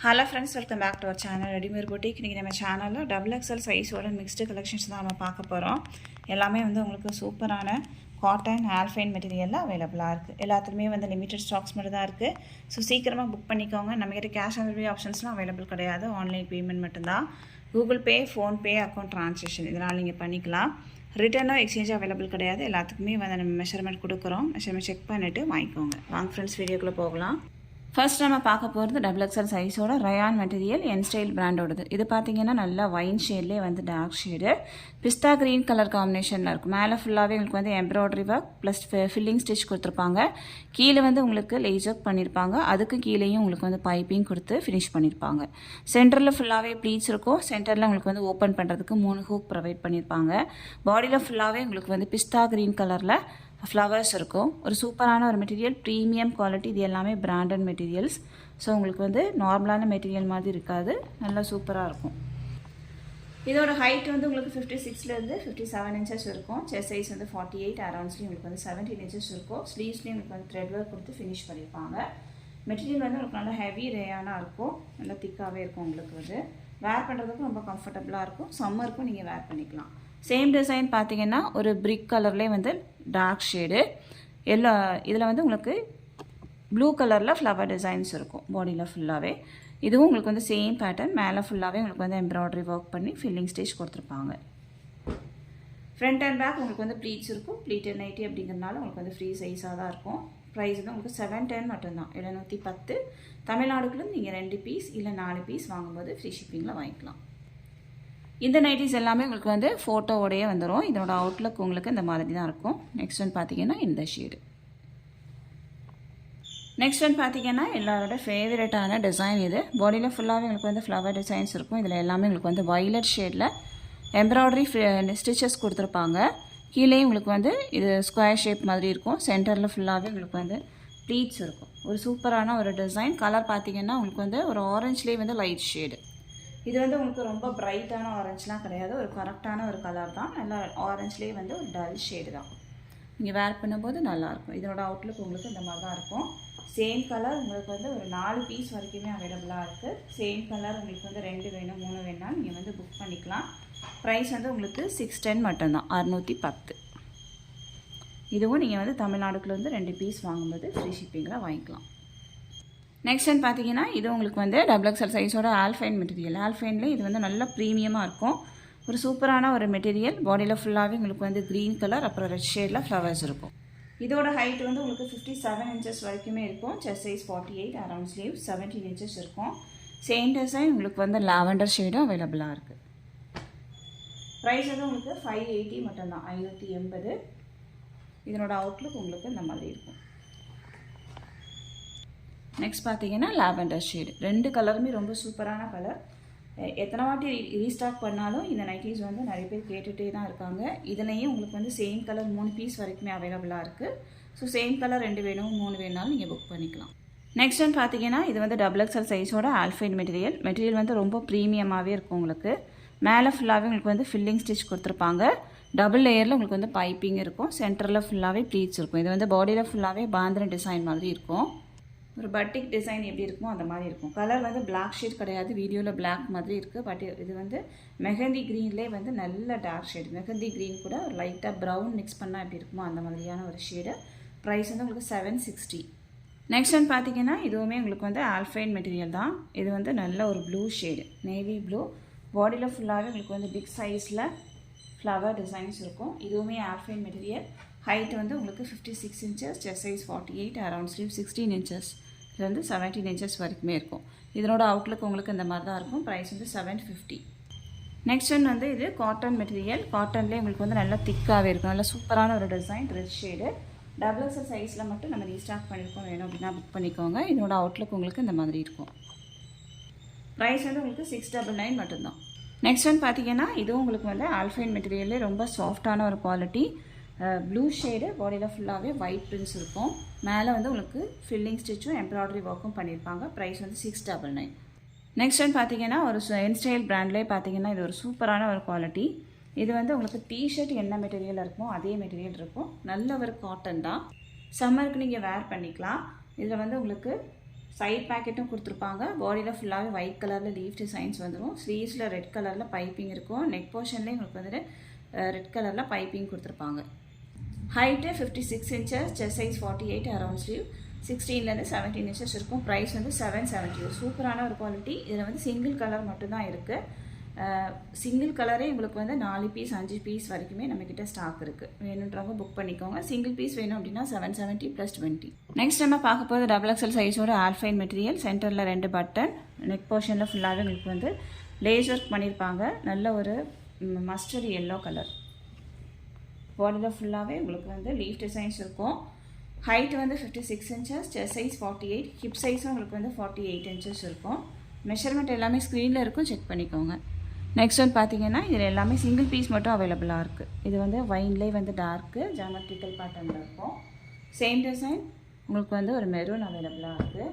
Hello friends, welcome back to our channel readymade boutique. இன்றைக்கி நம்ம சேனலில் டபுள் எக்ஸல் சைஸோட மிக்ஸ்டு கலெக்ஷன்ஸ் தான் நம்ம பார்க்க போகிறோம். எல்லாமே உங்களுக்கு சூப்பரான காட்டன் ஆல்ஃபைன் மெட்டீரியலில் அவைலபிளாக இருக்குது. எல்லாத்துக்குமே லிமிட்டட் ஸ்டாக்ஸ் மட்டும் தான் இருக்குது. ஸோ சீக்கிரமாக புக் பண்ணிக்கோங்க. நம்மகிட்ட கேஷ் ஆன் டெலிவரி ஆப்ஷன்ஸ்லாம் அவைலபிள் கிடையாது. ஆன்லைன் பேமெண்ட் மட்டும்தான். Google Pay, PhonePe, account transaction இதனால் நீங்கள் பண்ணிக்கலாம். ரிட்டர்னோ எக்ஸ்சேஞ்ச் அவைலபிள் கிடையாது. எல்லாத்துக்குமே நம்ம மெஷர்மெண்ட் கொடுக்குறோம். மெஷர்மெண்ட் செக் பண்ணிவிட்டு வாங்கிக்கோங்க. வாங்க ஃப்ரெண்ட்ஸ், வீடியோக்குள்ளே போகலாம். ஃபர்ஸ்ட் நம்ம பார்க்க போகிறது டபுள் எக்ஸல் சைஸோட ரயான் மெட்டீரியல் என் ஸ்டைல் பிராண்டோடது. இது பார்த்தீங்கன்னா நல்லா வைன் ஷேட்லேயே டார்க் ஷேடு பிஸ்தா க்ரீன் கலர் காம்பினேஷனில் இருக்கும். மேலே ஃபுல்லாகவே உங்களுக்கு embroidery work plus filling stitch கொடுத்துருப்பாங்க. கீழே உங்களுக்கு லேஸ் ஒர்க் பண்ணியிருப்பாங்க. அதுக்கு கீழேயும் உங்களுக்கு பைப்பிங் கொடுத்து ஃபினிஷ் பண்ணியிருப்பாங்க. சென்டரில் ஃபுல்லாகவே ப்ளீட்ஸ் இருக்கும். சென்டரில் உங்களுக்கு ஓப்பன் பண்ணுறதுக்கு 3 ஹூக் ப்ரொவைட் பண்ணியிருப்பாங்க. பாடியில் ஃபுல்லாகவே உங்களுக்கு பிஸ்தா க்ரீன் கலரில் ஃப்ளவர்ஸ் இருக்கும். ஒரு சூப்பரான ஒரு மெட்டீரியல், ப்ரீமியம் குவாலிட்டி. இது எல்லாமே பிராண்டட் மெட்டீரியல்ஸ். ஸோ உங்களுக்கு நார்மலான மெட்டீரியல் மாதிரி இருக்காது, நல்லா சூப்பராக இருக்கும். இதோட ஹைட் உங்களுக்கு 56லேருந்து 57 இன்ச்சஸ் இருக்கும். செஸ்ட் சைஸ் 48 அரௌண்ட்ஸ்லேயும் உங்களுக்கு 17 இன்ச்சஸ் இருக்கும். ஸ்லீவ்ஸ்லேயும் உங்களுக்கு த்ரெட் ஒர்க் கொடுத்து ஃபினிஷ் பண்ணியிருப்பாங்க. மெட்டீரியல் உங்களுக்கு நல்லா ஹெவி ரேயானாக இருக்கும், நல்லா திக்காகவே இருக்கும். உங்களுக்கு வேர் பண்ணுறதுக்கும் ரொம்ப கம்ஃபர்டபுளாக இருக்கும். சம்மருக்கும் நீங்கள் வேர் பண்ணிக்கலாம். சேம் டிசைன் பார்த்தீங்கன்னா ஒரு பிரிக் கலர்லேயே டார்க் ஷேடு எல்லோ. இதில் உங்களுக்கு ப்ளூ கலரில் ஃப்ளவர் டிசைன்ஸ் இருக்கும் பாடியில் ஃபுல்லாகவே. இதுவும் உங்களுக்கு சேம் பேட்டர்ன். மேலே ஃபுல்லாகவே உங்களுக்கு எம்ப்ராய்டரி ஒர்க் பண்ணி ஃபில்லிங் ஸ்டிச் கொடுத்துருப்பாங்க. ஃப்ரண்ட் அண்ட் பேக் உங்களுக்கு ப்ளீட்ஸ் இருக்கும். ப்ளீட்டட் நைட்டி அப்படிங்கிறதுனால உங்களுக்கு ஃப்ரீ சைஸாக தான் இருக்கும். ப்ரைஸ் உங்களுக்கு 710 மட்டும்தான், 710. தமிழ்நாடுக்குள்ளே நீங்கள் 2 பீஸ் இல்லை 4 பீஸ் வாங்கும்போது ஃப்ரீ ஷிப்பிங்கில் வாங்கிக்கலாம். இந்த நைட்டிஸ் எல்லாமே உங்களுக்கு ஃபோட்டோவோடையே வந்துடும். இதோட அவுட்லுக் உங்களுக்கு இந்த மாதிரி தான் இருக்கும். நெக்ஸ்ட் ஒன் பார்த்தீங்கன்னா இந்த ஷேடு. நெக்ஸ்ட் ஒன் பார்த்தீங்கன்னா எல்லாரோட ஃபேவரட்டான டிசைன் இது. பாடியில் ஃபுல்லாகவே உங்களுக்கு ஃப்ளவர் டிசைன்ஸ் இருக்கும். இதில் எல்லாமே உங்களுக்கு வயலட் ஷேடில் எம்ப்ராய்டரி ஸ்டிச்சஸ் கொடுத்துருப்பாங்க. கீழே உங்களுக்கு இது ஸ்கொயர் ஷேப் மாதிரி இருக்கும். சென்டரில் ஃபுல்லாகவே உங்களுக்கு ப்ளீட்ஸ் இருக்கும். ஒரு சூப்பரான ஒரு டிசைன். கலர் பார்த்தீங்கன்னா உங்களுக்கு ஒரு ஆரஞ்சுலேயே லைட் ஷேடு. இது உங்களுக்கு ரொம்ப பிரைட்டான ஆரஞ்சுலாம் கிடையாது, ஒரு கரெக்டான ஒரு கலர் தான். நல்லா ஆரஞ்சுலேயே ஒரு டல் ஷேடு தான். நீங்கள் வேர் பண்ணும்போது நல்லாயிருக்கும். இதோட அவுட்லுக் உங்களுக்கு இந்த மாதிரி தான் இருக்கும். சேம் கலர் உங்களுக்கு ஒரு 4 பீஸ் வரைக்குமே அவைலபிளாக இருக்குது. சேம் கலர் உங்களுக்கு 2 வேணும் 3 வேணாலும் நீங்கள் புக் பண்ணிக்கலாம். ப்ரைஸ் உங்களுக்கு 610 மட்டும்தான், 610. இதுவும் நீங்கள் தமிழ்நாடுக்குள்ள 2 பீஸ் வாங்கும்போது ஃப்ரீ ஷிப்பிங்கில் வாங்கிக்கலாம். நெக்ஸ்ட் ஒன் பார்த்தீங்கன்னா இது உங்களுக்கு டபுள் எக்ஸல் சைஸோட ஆல்ஃபைன் மெட்டீரியல். ஆல்ஃபைனில் இது நல்லா ப்ரீமியமாக இருக்கும். ஒரு சூப்பரான ஒரு மெட்டீரியல். பாடியில் ஃபுல்லாகவே உங்களுக்கு க்ரீன் கலர் அப்புறம் ரெட் ஷேடில் ஃப்ளவர்ஸ் இருக்கும். இதோட ஹைட் உங்களுக்கு 57 இன்ச்சஸ் வரைக்குமே இருக்கும். Chest size 48, around sleeve 17 inches இருக்கும். சேம் டிசைன் உங்களுக்கு லாவெண்டர் ஷேடும் அவைலபிளாக இருக்குது. ப்ரைஸ் உங்களுக்கு 580 மட்டும்தான், 580. இதனோட அவுட்லுக் உங்களுக்கு இந்த மாதிரி இருக்கும். நெக்ஸ்ட் பார்த்தீங்கன்னா லாவெண்டர் ஷேடு. 2 கலருமே ரொம்ப சூப்பரான கலர். எத்தனை வாட்டி ரீஸ்டாக் பண்ணாலும் இந்த நைட்டிஸ் நிறைய பேர் கேட்டுகிட்டே தான் இருக்காங்க. இதுலேயும் உங்களுக்கு சேம் கலர் 3 பீஸ் வரைக்குமே அவைலபிளாக இருக்குது. ஸோ சேம் கலர் 2 வேணும் 3 வேணாலும் நீங்கள் புக் பண்ணிக்கலாம். நெக்ஸ்ட் ஒன் பார்த்தீங்கன்னா இது டபுள் எக்ஸல் சைஸோட ஆல்ஃபைன் மெட்டீரியல். மெட்டீரியல் ரொம்ப ப்ரீமியமாகவே இருக்கும். உங்களுக்கு மேலே ஃபுல்லாகவே உங்களுக்கு ஃபில்லிங் ஸ்டிச் கொடுத்துருப்பாங்க. டபுள் லேயரில் உங்களுக்கு பைப்பிங் இருக்கும். சென்டரில் ஃபுல்லாகவே ப்ளீட்ஸ் இருக்கும். இது பாடியில் ஃபுல்லாகவே பாந்திரன் டிசைன் மாதிரி இருக்கும். ஒரு பட்டிக் டிசைன் எப்படி இருக்குமோ அந்த மாதிரி இருக்கும். கலர் பிளாக் ஷேட் கிடையாது, வீடியோவில் பிளாக் மாதிரி இருக்குது. பட் இது மெஹந்தி க்ரீன்லேயே நல்ல டார்க் ஷேடு. மெஹந்தி க்ரீன் கூட ஒரு லைட்டாக ப்ரௌன் மிக்ஸ் பண்ணால் எப்படி இருக்குமோ அந்த மாதிரியான ஒரு ஷேடு. ப்ரைஸ் உங்களுக்கு 760. நெக்ஸ்ட் ஒன் பார்த்தீங்கன்னா இதுவுமே உங்களுக்கு ஆல்ஃபைன் மெட்டீரியல் தான். இது நல்ல ஒரு ப்ளூ ஷேடு, நேவி ப்ளூ. பாடியில் ஃபுல்லாகவே உங்களுக்கு பிக் சைஸில் ஃப்ளவர் டிசைன்ஸ் இருக்கும். இதுவுமே ஆல்ஃபைன் மெட்டீரியல். ஹைட் உங்களுக்கு 56 inches, chest size 48, around sleeve 16 inches. இது 17 இன்ச்சஸ் வரைக்குமே இருக்கும். இதனோட அவுட்லுக் உங்களுக்கு இந்த மாதிரி தான் இருக்கும். ப்ரைஸ் 750. நெக்ஸ்ட் ஒன் இது காட்டன் மெட்டீரியல். காட்டன்லேயே உங்களுக்கு நல்லா திக்காகவே இருக்கும். நல்லா சூப்பரான ஒரு design, red shade. Double XL சைஸில் மட்டும் நம்ம ரீஸ்டாக் பண்ணியிருக்கோம். வேணும் அப்படின்னா புக் பண்ணிக்கோங்க. இதனோட அவுட்லுக் உங்களுக்கு இந்த மாதிரி இருக்கும். ப்ரைஸ் உங்களுக்கு 699 மட்டும்தான். நெக்ஸ்ட் ஒன் பார்த்தீங்கன்னா இதுவும் உங்களுக்கு ஆல்ஃபைன் மெட்டீரியல்லே ரொம்ப சாஃப்டான ஒரு குவாலிட்டி. Blue shade. பாடியில் ஃபுல்லாகவே ஒயிட் பிரிண்ட்ஸ் இருக்கும். மேலே உங்களுக்கு ஃபில்லிங் ஸ்டிச்சும் எம்ப்ராய்டரி ஒர்க்கும் பண்ணியிருப்பாங்க. ப்ரைஸ் 699. நெக்ஸ்ட் ஒன் பார்த்தீங்கன்னா ஒரு என் ஸ்டைல் பிராண்ட்லேயே பார்த்தீங்கன்னா இது ஒரு சூப்பரான ஒரு குவாலிட்டி. இது உங்களுக்கு டிஷர்ட் என்ன மெட்டீரியல் இருக்குமோ அதே மெட்டீரியல் இருக்கும். நல்ல ஒரு காட்டன் தான். சம்மருக்கு நீங்கள் வேர் பண்ணிக்கலாம். இதில் உங்களுக்கு சைட் பேக்கெட்டும் கொடுத்துருப்பாங்க. பாடியில் ஃபுல்லாகவே ஒயிட் கலரில் லீஃப் டிசைன்ஸ் வந்துடும். ஸ்லீவ்ஸில் ரெட் கலரில் பைப்பிங் இருக்கும். நெக் போர்ஷன்லேயே உங்களுக்கு வந்துட்டு ரெட் கலரில் பைப்பிங் கொடுத்துருப்பாங்க. Height 56 inches, chest size 48, around sleeve 16லேருந்து 17 inches இருக்கும். ப்ரைஸ் வந்து 770. சூப்பரான ஒரு குவாலிட்டி. இதில் வந்து சிங்கிள் கலர் மட்டும்தான் இருக்குது. சிங்கிள் கலரே உங்களுக்கு வந்து 4 பீஸ் 5 பீஸ் வரைக்குமே நம்மக்கிட்ட ஸ்டாக் இருக்குது. வேணுன்றவங்க புக் பண்ணிக்கோங்க. சிங்கிள் பீஸ் வேணும் அப்படின்னா 770 + 20. நெக்ஸ்ட் நம்ம பார்க்க போகிறது XXL சைஸோட ஆல்ஃபைன் மெட்டீரியல். சென்டரில் 2 பட்டன். நெக் போர்ஷனில் ஃபுல்லாகவே உங்களுக்கு வந்து லேஸ் ஒர்க் பண்ணியிருப்பாங்க. நல்ல ஒரு மஸ்டர்ட் எல்லோ கலர். பாடியில் ஃபுல்லாகவே உங்களுக்கு வந்து லீஃப் டிசைன்ஸ் இருக்கும். ஹைட் வந்து 56 inches, செஸ்ட் சைஸ் 48, ஹிப் சைஸும் உங்களுக்கு வந்து 48 inches இருக்கும். மெஷர்மெண்ட் எல்லாமே ஸ்க்ரீனில் இருக்கும், செக் பண்ணிக்கோங்க. நெக்ஸ்ட் ஒன் பார்த்தீங்கன்னா இதில் எல்லாமே சிங்கிள் பீஸ் மட்டும் அவைலபிளாக இருக்குது. இது வந்து வைன்லேயே வந்து டார்க்கு ஜாமெட்ரிக்கல் பேட்டர்னில் இருக்கும். சேம் டிசைன் உங்களுக்கு வந்து ஒரு மெரூன் அவைலபிளாக இருக்குது.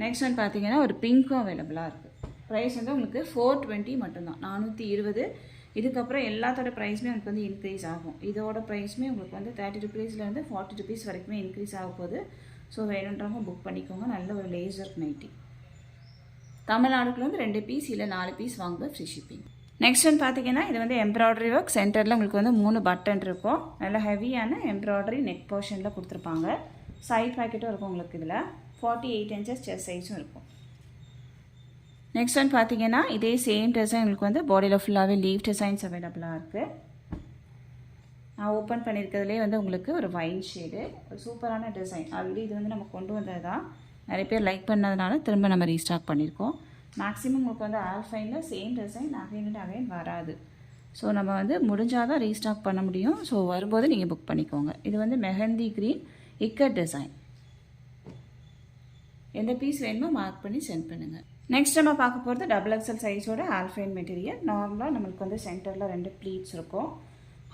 நெக்ஸ்ட் ஒன் பார்த்தீங்கன்னா ஒரு பிங்க்கும் அவைலபிளாக இருக்குது. ப்ரைஸ் வந்து உங்களுக்கு 420 மட்டும்தான், 420. இதுக்கப்புறம் எல்லாத்தோட ப்ரைஸுமே உங்களுக்கு வந்து இன்க்ரீஸ் ஆகும். இதோட ப்ரைஸுமே உங்களுக்கு வந்து 30 rupeesலேருந்து 40 rupees வரைக்குமே இன்க்ரீஸ் ஆக போகுது. ஸோ வேணுன்றவங்க புக் பண்ணிக்கோங்க. நல்ல ஒரு லேசர் நைட்டி. தமிழ்நாடுக்குள்ள வந்து 2 பீஸ் இல்லை 4 பீஸ் வாங்கும்போது ஃப்ரீ ஷிப்பிங். நெக்ஸ்ட் ஒன் பார்த்தீங்கன்னா இது வந்து எம்ப்ராய்டரி ஒர்க். சென்டரில் உங்களுக்கு வந்து 3 பட்டன் இருக்கும். நல்ல ஹெவியான எம்ப்ராய்டரி நெக் போர்ஷனில் கொடுத்துருப்பாங்க. சைட் பேக்கெட்டும் இருக்கும் உங்களுக்கு. இதில் 48 inches செஸ்ட் சைஸும் இருக்கும். நெக்ஸ்ட் ஒன் பார்த்தீங்கன்னா இதே சேம் டிசைன் உங்களுக்கு வந்து பாடியில் ஃபுல்லாகவே லீவ் டிசைன்ஸ் அவைலபிளாக இருக்குது. நான் ஓப்பன் பண்ணியிருக்கிறதுலே வந்து உங்களுக்கு ஒரு வைன் ஷேடு, ஒரு சூப்பரான டிசைன். ஆல்ரெடி இது வந்து நம்ம கொண்டு வந்தது தான். நிறைய பேர் லைக் பண்ணதுனால திரும்ப நம்ம ரீஸ்டாக் பண்ணியிருக்கோம். மேக்ஸிமம் உங்களுக்கு வந்து ஆல்ஃபைனில் சேம் டிசைன் அகைன் வராது. ஸோ நம்ம வந்து முடிஞ்சால் தான் ரீஸ்டாக் பண்ண முடியும். ஸோ வரும்போது நீங்கள் புக் பண்ணிக்கோங்க. இது வந்து மெஹந்தி க்ரீன் இக்கட் டிசைன். எந்த பீஸ் வேணுமோ மார்க் பண்ணி சென்ட் பண்ணுங்கள். நெக்ஸ்ட் நம்ம பார்க்க போகிறது XXL சைஸோட ஆல்ஃபைன் மெட்டீரியல். நார்மலாக நம்மளுக்கு வந்து சென்டரில் 2 ப்ளீட்ஸ் இருக்கும்.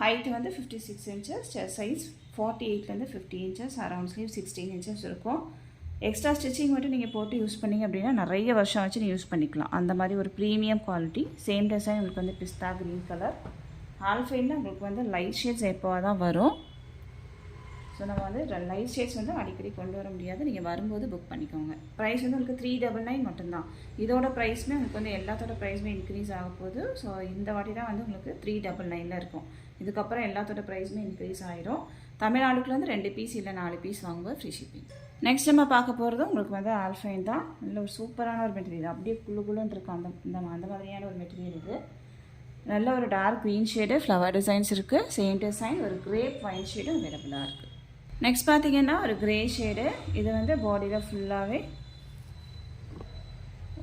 ஹைட்டு வந்து 56 inches, செஸ்ட் சைஸ் 48லேருந்து 50 inches, அரவுண்ட் ஸ்லீவ் 16 inches இருக்கும். எக்ஸ்ட்ரா ஸ்டிச்சிங் மட்டும் நீங்கள் போட்டு யூஸ் பண்ணிங்க அப்படின்னா நிறைய வருஷம் வச்சு நீங்கள் யூஸ் பண்ணிக்கலாம். அந்த மாதிரி ஒரு ப்ரீமியம் குவாலிட்டி. சேம் டிசைன் உங்களுக்கு வந்து பிஸ்தா க்ரீன் கலர். ஆல்ஃபைனில் உங்களுக்கு வந்து லைட் ஷேட்ஸ் எப்போவா தான் வரும். ஸோ நம்ம வந்து லைட் ஷேட்ஸ் வந்து அடிக்கடி கொண்டு வர முடியாது. நீங்கள் வரும்போது புக் பண்ணிக்கோங்க. ப்ரைஸ் வந்து உங்களுக்கு 399 மட்டும்தான். இதோட ப்ரைஸுமே உங்களுக்கு வந்து எல்லாத்தோட ப்ரைஸுமே இன்க்ரீஸ் ஆக போகுது. ஸோ இந்த வாட்டி தான் வந்து உங்களுக்கு 399 இருக்கும். இதுக்கப்புறம் எல்லாத்தோட ப்ரைஸுமே இன்க்ரீஸ் ஆகிடும். தமிழ்நாடுக்குள்ளேருந்து 2 பீஸ் இல்லை 4 பீஸ் வாங்கும்போது ஃப்ரீ ஷிப்பிங். நெக்ஸ்ட் நம்ம பார்க்க போகிறது உங்களுக்கு வந்து ஆல்ஃபைன் தான். நல்ல ஒரு சூப்பரான ஒரு மெட்டீரியல். அப்படியே குள்ளுன்னு இருக்கும். அந்த மாதிரியான ஒரு மெட்டீரியல் இது. நல்ல ஒரு dark green shade, flower designs இருக்குது. சேம் டிசைன் ஒரு கிரேப் வைன் ஷேடும் அவைலபிளாக இருக்குது. நெக்ஸ்ட் பார்த்தீங்கன்னா ஒரு கிரே ஷேடு. இது வந்து பாடியில் ஃபுல்லாகவே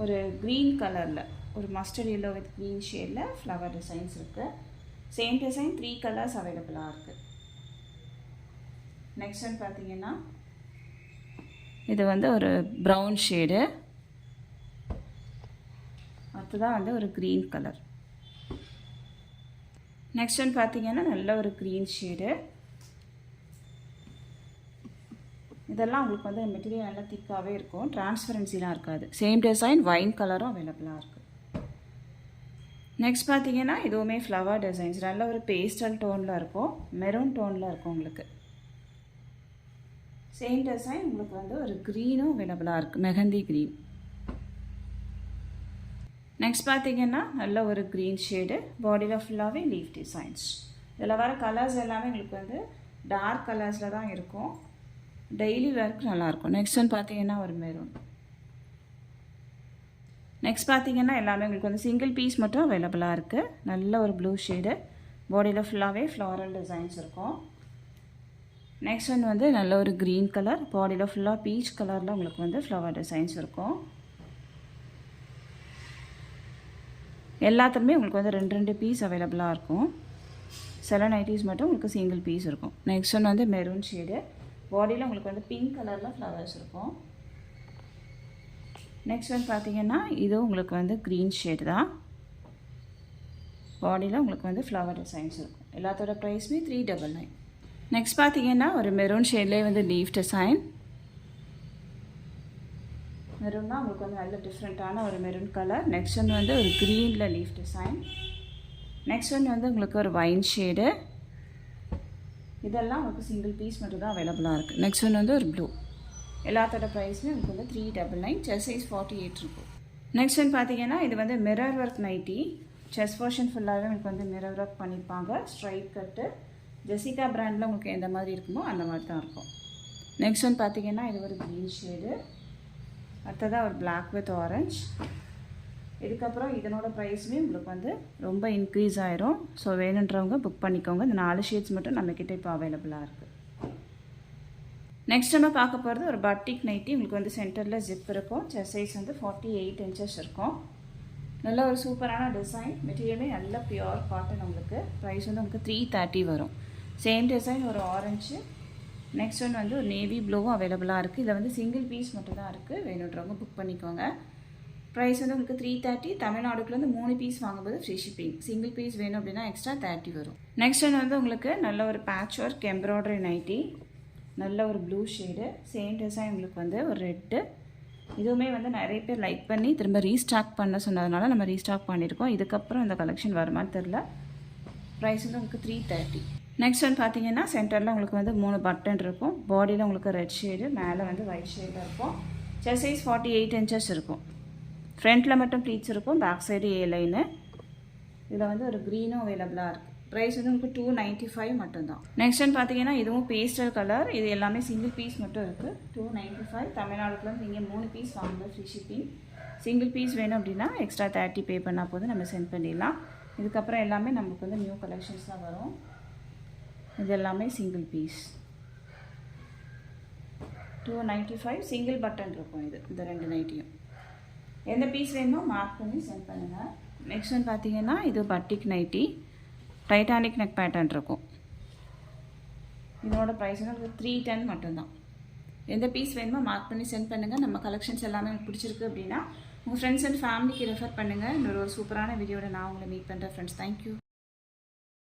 ஒரு க்ரீன் கலரில் ஒரு மஸ்டர்ட் எல்லோ வித் க்ரீன் ஷேடில் ஃப்ளவர் டிசைன்ஸ் இருக்குது. சேம் டிசைன் 3 கலர்ஸ் அவைலபிளாக இருக்குது. நெக்ஸ்ட் ஒன் பார்த்தீங்கன்னா இது வந்து ஒரு ப்ரௌன் ஷேடு. அடுத்ததான் வந்து ஒரு க்ரீன் கலர். நெக்ஸ்ட் ஒன் பார்த்தீங்கன்னா நல்ல ஒரு க்ரீன் ஷேடு. இதெல்லாம் உங்களுக்கு வந்து மெட்டீரியல் நல்லா திக்காகவே இருக்கும். டிரான்ஸ்பரன்சிலாம் இருக்காது. சேம் டிசைன் வைன் கலரும் அவைலபிளாக இருக்குது. நெக்ஸ்ட் பார்த்தீங்கன்னா இதுவுமே ஃப்ளவர் டிசைன்ஸ். நல்ல ஒரு பேஸ்டல் டோனில் இருக்கும், மெரூன் டோனில் இருக்கும் உங்களுக்கு. சேம் டிசைன் உங்களுக்கு வந்து ஒரு க்ரீனும் அவைலபிளாக இருக்குது, மெஹந்தி க்ரீன். நெக்ஸ்ட் பார்த்தீங்கன்னா நல்ல ஒரு க்ரீன் ஷேடு. பாடியில் ஃபுல்லாகவே லீஃப் டிசைன்ஸ். இதில் வர கலர்ஸ் எல்லாமே உங்களுக்கு வந்து டார்க் கலர்ஸில் தான் இருக்கும். டெய்லி வேர்க்கு நல்லாயிருக்கும். நெக்ஸ்ட் ஒன் பார்த்தீங்கன்னா ஒரு மெரூன். நெக்ஸ்ட் பார்த்தீங்கன்னா எல்லாமே உங்களுக்கு வந்து சிங்கிள் பீஸ் மட்டும் அவைலபிளாக இருக்குது. நல்ல ஒரு ப்ளூ ஷேடு. பாடியில் ஃபுல்லாகவே ஃப்ளாரல் டிசைன்ஸ் இருக்கும். நெக்ஸ்ட் ஒன் வந்து நல்ல ஒரு க்ரீன் கலர். பாடியில் ஃபுல்லாக பீச் கலரில் உங்களுக்கு வந்து ஃப்ளவர் டிசைன்ஸ் இருக்கும். எல்லாத்துலேயுமே உங்களுக்கு வந்து 2 பீஸ் அவைலபிளாக இருக்கும். சில நைட்டிஸ் மட்டும் உங்களுக்கு சிங்கிள் பீஸ் இருக்கும். நெக்ஸ்ட் ஒன் வந்து மெரூன் ஷேடு. பாடியில் உங்களுக்கு வந்து பிங்க் கலரில் ஃப்ளவர்ஸ் இருக்கும். நெக்ஸ்ட் ஒன் பார்த்தீங்கன்னா இது உங்களுக்கு வந்து க்ரீன் ஷேடு தான். பாடியில் உங்களுக்கு வந்து ஃப்ளவர் டிசைன்ஸ் இருக்கும். எல்லாத்தோட ப்ரைஸுமே 399. நெக்ஸ்ட் பார்த்தீங்கன்னா ஒரு மெரூன் ஷேட்லேயே வந்து லீஃப் டிசைன். மெரூன்னா உங்களுக்கு வந்து நல்ல டிஃப்ரெண்ட்டான ஒரு மெரூன் கலர். நெக்ஸ்ட் ஒன் வந்து ஒரு க்ரீனில் லீஃப் டிசைன். நெக்ஸ்ட் ஒன் வந்து உங்களுக்கு ஒரு வைன் ஷேடு. இதெல்லாம் உங்களுக்கு சிங்கிள் பீஸ் மட்டும் தான் அவைலபிளாக இருக்குது. நெக்ஸ்ட் ஒன் வந்து ஒரு ப்ளூ. எல்லாத்தோட ப்ரைஸுமே உங்களுக்கு வந்து 399. செஸ்ட் சைஸ் 48 இருக்கும். நெக்ஸ்ட் வந்து பார்த்தீங்கன்னா இது வந்து mirror work nighty. Chest portion ஃபுல்லாகவே உங்களுக்கு வந்து மிரர் ஒர்க் பண்ணியிருப்பாங்க. ஸ்ட்ரைட் கட்டு ஜெசிகா பிராண்டில் உங்களுக்கு எந்த மாதிரி இருக்குமோ அந்த மாதிரி தான் இருக்கும். நெக்ஸ்ட் வந்து பார்த்தீங்கன்னா இது ஒரு க்ரீன் ஷேடு. அடுத்ததாக ஒரு பிளாக் வித் ஆரஞ்ச். இதுக்கப்புறம் இதனோட ப்ரைஸுமே உங்களுக்கு வந்து ரொம்ப இன்க்ரீஸ் ஆயிரும். ஸோ வேணுன்றவங்க புக் பண்ணிக்கோங்க. இந்த 4 ஷேட்ஸ் மட்டும் நம்மக்கிட்ட இப்போ அவைலபிளாக இருக்குது. நெக்ஸ்ட் நம்ம பார்க்க போகிறது ஒரு பட்டிக் நைட்டி. உங்களுக்கு வந்து சென்டரில் ஜிப் இருக்கும். செஸ்ட் சைஸ் வந்து 48 இன்ச்சஸ் இருக்கும். நல்ல ஒரு சூப்பரான டிசைன். மெட்டீரியலுமே நல்ல பியூர் காட்டன். உங்களுக்கு ப்ரைஸ் வந்து உங்களுக்கு 330 வரும். சேம் டிசைன் ஒரு ஆரஞ்சு. நெக்ஸ்ட் ஒன் வந்து ஒரு நேவி ப்ளூவும் அவைலபிளாக இருக்குது. இதில் வந்து சிங்கிள் பீஸ் மட்டும் தான் இருக்குது. வேணுன்றவங்க புக் பண்ணிக்கோங்க. ப்ரைஸ் வந்து உங்களுக்கு 330. தமிழ்நாடுக்குள்ளேருந்து 3 பீஸ் வாங்கும்போது ஃப்ரீ ஷிப்பிங். சிங்கிள் பீஸ் வேணும் அப்படின்னா எக்ஸ்ட்ரா 30 வரும். நெக்ஸ்ட் ஒன் வந்து உங்களுக்கு நல்ல ஒரு பேட்ச் ஒர்க் எம்ப்ராய்டரி நைட்டி. நல்ல ஒரு ப்ளூ ஷேடு. சேம் டிசைன் உங்களுக்கு வந்து ஒரு ரெட்டு. இதுவுமே வந்து நிறைய பேர் லைக் பண்ணி திரும்ப ரீஸ்டாக் பண்ண சொன்னதுனால நம்ம ரீஸ்டாக் பண்ணியிருக்கோம். இதுக்கப்புறம் இந்த கலெக்ஷன் வருமானு தெரில. ப்ரைஸ் வந்து உங்களுக்கு 330. நெக்ஸ்ட் வந்து பார்த்தீங்கன்னா சென்டரில் உங்களுக்கு வந்து 3 பட்டன் இருக்கும். பாடியில் உங்களுக்கு ரெட் ஷேடு, மேலே வந்து ஒயிட் ஷேடில் இருக்கும். செஸ்ட் சைஸ் 48 இன்ச்சஸ் இருக்கும். ஃப்ரண்ட்டில் மட்டும் ப்ளீட்ஸ் இருக்கும். பேக் சைடு ஏ லைனு. இதில் வந்து ஒரு க்ரீனும் அவைலபிளாக இருக்குது. ப்ரைஸ் வந்து உங்களுக்கு 295 மட்டும்தான். நெக்ஸ்ட் வந்து பார்த்தீங்கன்னா இதுவும் பேஸ்டல் கலர். இது எல்லாமே சிங்கிள் பீஸ் மட்டும் இருக்குது. 295. தமிழ்நாடுக்குள்ள நீங்கள் 3 பீஸ் வாங்கும்போது ஃப்ரீ ஷிப்பிங். சிங்கிள் பீஸ் வேணும் அப்படின்னா எக்ஸ்ட்ரா 30 பே பண்ணால் போதும் நம்ம சென்ட் பண்ணிடலாம். இதுக்கப்புறம் எல்லாமே நமக்கு வந்து நியூ கலெக்ஷன்ஸ் தான் வரும். இது எல்லாமே சிங்கிள் பீஸ். 295. சிங்கிள் பட்டன் இருக்கும். இது இந்த 2 நைட்டியும் எந்த பீஸ் வேணுமோ மார்க் பண்ணி சென்ட் பண்ணுங்கள். நெக்ஸ்ட் வந்து பார்த்தீங்கன்னா இது batik nighty. Titanic neck pattern இருக்கும். இதோட ப்ரைஸ் வந்து 310 மட்டும்தான். எந்த பீஸ் வேணுமோ மார்க் பண்ணி சென்ட் பண்ணுங்கள். நம்ம கலெக்ஷன்ஸ் எல்லாமே எனக்கு பிடிச்சிருக்கு அப்படின்னா உங்கள் ஃப்ரெண்ட்ஸ் அண்ட் ஃபேமிலிக்கு ரெஃபர் பண்ணுங்கள். இன்னொரு சூப்பரான வீடியோட நான் உங்களை மீட் பண்ணுறேன் ஃப்ரெண்ட்ஸ். தேங்க்யூ.